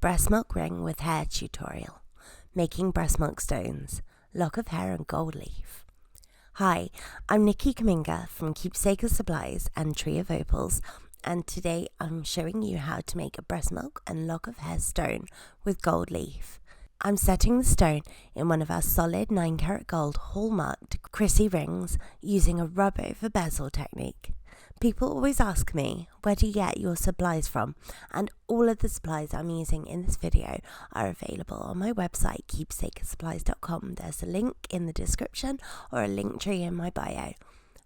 breast milk ring with hair tutorial, making breast milk stones, lock of hair and gold leaf. Hi, I'm Nikki Kamminga from Keepsaker Supplies and Tree of Opals, and today I'm showing you how to make a breast milk and lock of hair stone with gold leaf. I'm setting the stone in one of our solid 9-karat gold hallmarked Chrissy rings using a rub over bezel technique. People always ask me, where do you get your supplies from? And all of the supplies I'm using in this video are available on my website, keepsakersupplies.com. There's a link in the description or a link tree in my bio.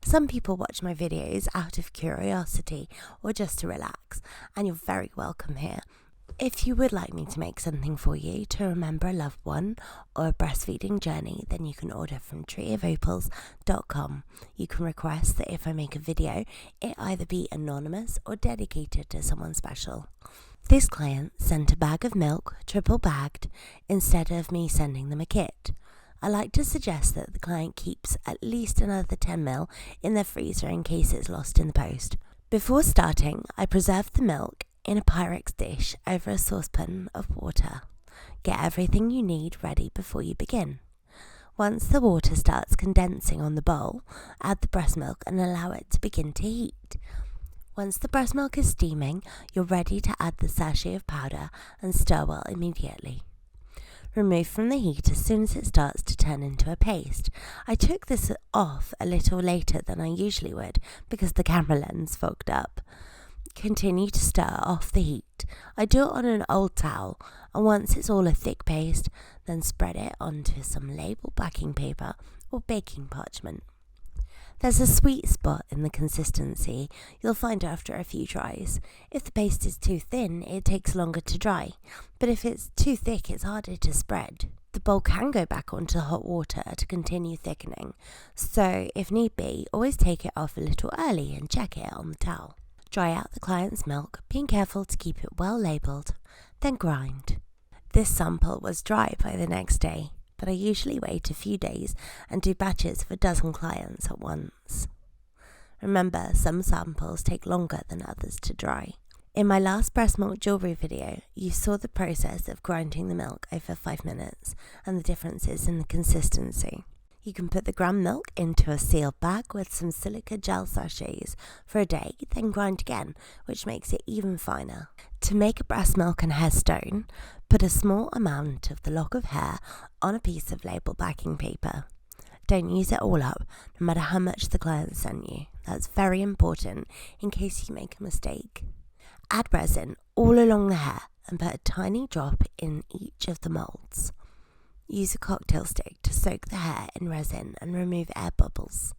Some people watch my videos out of curiosity or just to relax, and you're very welcome here. If you would like me to make something for you to remember a loved one or a breastfeeding journey, then you can order from treeofopals.com. You can request that if I make a video, it either be anonymous or dedicated to someone special. This client sent a bag of milk, triple bagged, instead of me sending them a kit. I like to suggest that the client keeps at least another 10 ml in their freezer in case it's lost in the post. Before starting, I preserve the milk in a Pyrex dish over a saucepan of water. Get everything you need ready before you begin. Once the water starts condensing on the bowl, add the breast milk and allow it to begin to heat. Once the breast milk is steaming, you're ready to add the sachet of powder and stir well immediately. Remove from the heat as soon as it starts to turn into a paste. I took this off a little later than I usually would because the camera lens fogged up. Continue to stir off the heat. I do it on an old towel, and once it's all a thick paste, then spread it onto some label backing paper or baking parchment. There's a sweet spot in the consistency you'll find after a few tries. If the paste is too thin, it takes longer to dry, but if it's too thick, it's harder to spread. The bowl can go back onto hot water to continue thickening, so if need be, always take it off a little early and check it on the towel. Dry out the client's milk, being careful to keep it well labelled, then grind. This sample was dry by the next day, but I usually wait a few days and do batches of a dozen clients at once. Remember, some samples take longer than others to dry. In my last breast milk jewellery video, you saw the process of grinding the milk over 5 minutes and the differences in the consistency. You can put the ground milk into a sealed bag with some silica gel sachets for a day, then grind again, which makes it even finer. To make a breast milk and hair stone, put a small amount of the lock of hair on a piece of label backing paper. Don't use it all up, no matter how much the client sent you. That's very important in case you make a mistake. Add resin all along the hair and put a tiny drop in each of the molds. Use a cocktail stick to soak the hair in resin and remove air bubbles.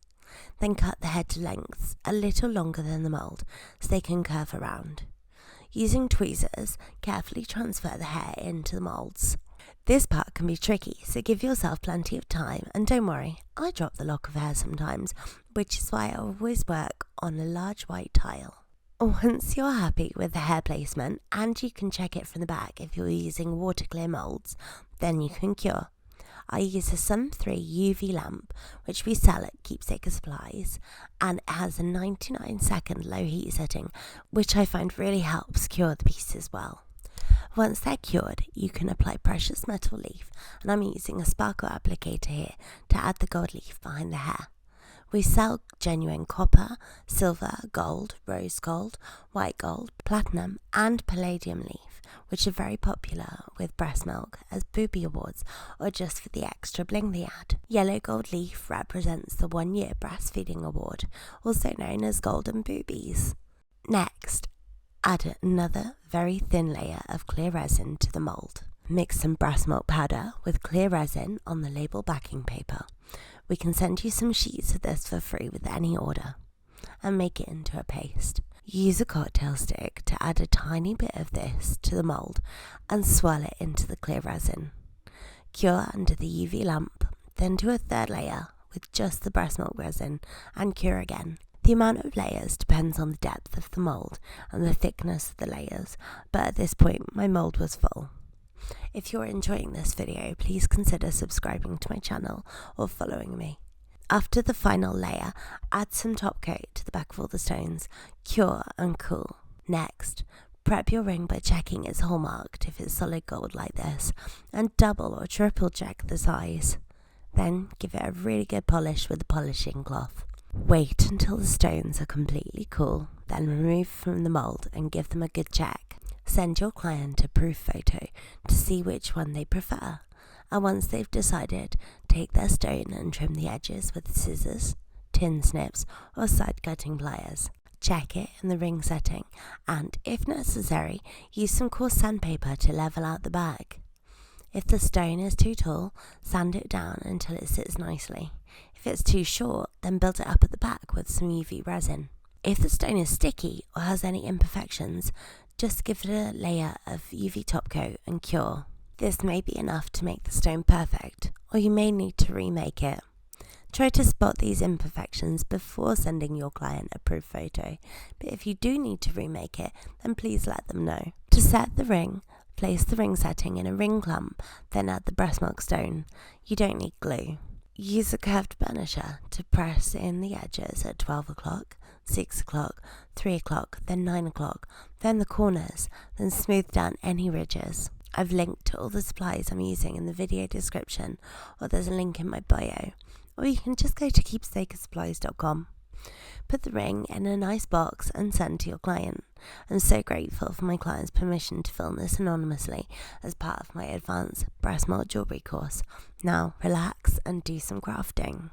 Then cut the head to lengths a little longer than the mould so they can curve around. Using tweezers, carefully transfer the hair into the moulds. This part can be tricky, so give yourself plenty of time, and don't worry, I drop the lock of hair sometimes, which is why I always work on a large white tile. Once you're happy with the hair placement, and you can check it from the back if you're using water clear moulds, then you can cure. I use a Sun 3 UV lamp, which we sell at Keepsaker Supplies, and it has a 99-second low heat setting, which I find really helps cure the pieces well. Once they're cured, you can apply precious metal leaf, and I'm using a sparkle applicator here to add the gold leaf behind the hair. We sell genuine copper, silver, gold, rose gold, white gold, platinum and palladium leaf, which are very popular with breast milk as booby awards or just for the extra bling they add. Yellow gold leaf represents the 1-year breastfeeding award, also known as golden boobies. Next, add another very thin layer of clear resin to the mould. Mix some breast milk powder with clear resin on the label backing paper. We can send you some sheets of this for free with any order, and make it into a paste. Use a cocktail stick to add a tiny bit of this to the mould and swirl it into the clear resin. Cure under the UV lamp, then do a third layer with just the breast milk resin and cure again. The amount of layers depends on the depth of the mould and the thickness of the layers, but at this point my mould was full. If you're enjoying this video, please consider subscribing to my channel or following me. After the final layer, add some top coat to the back of all the stones, cure and cool. Next, Prep your ring by checking it's hallmarked if it's solid gold like this, and double or triple check the size. Then give it a really good polish with a polishing cloth. Wait until the stones are completely cool, then remove from the mould and give them a good check. Send your client a proof photo to see which one they prefer, and once they've decided, take their stone and trim the edges with scissors, tin snips or side cutting pliers. Check it in the ring setting and, if necessary, use some coarse sandpaper to level out the back. If the stone is too tall, sand it down until it sits nicely. If it's too short, then build it up at the back with some UV resin. If the stone is sticky or has any imperfections, just give it a layer of UV top coat and cure. This may be enough to make the stone perfect, or you may need to remake it. Try to spot these imperfections before sending your client a proof photo, but if you do need to remake it, then please let them know. To set the ring, place the ring setting in a ring clump, then add the breastmilk stone. You don't need glue. Use a curved burnisher to press in the edges at 12 o'clock, 6 o'clock, 3 o'clock, then 9 o'clock, then the corners, then smooth down any ridges. I've linked to all the supplies I'm using in the video description, or there's a link in my bio, or you can just go to keepsakersupplies.com. Put the ring in a nice box and send to your client. I'm so grateful for my client's permission to film this anonymously as part of my advanced Breastmilk jewellery course. Now relax and do some crafting.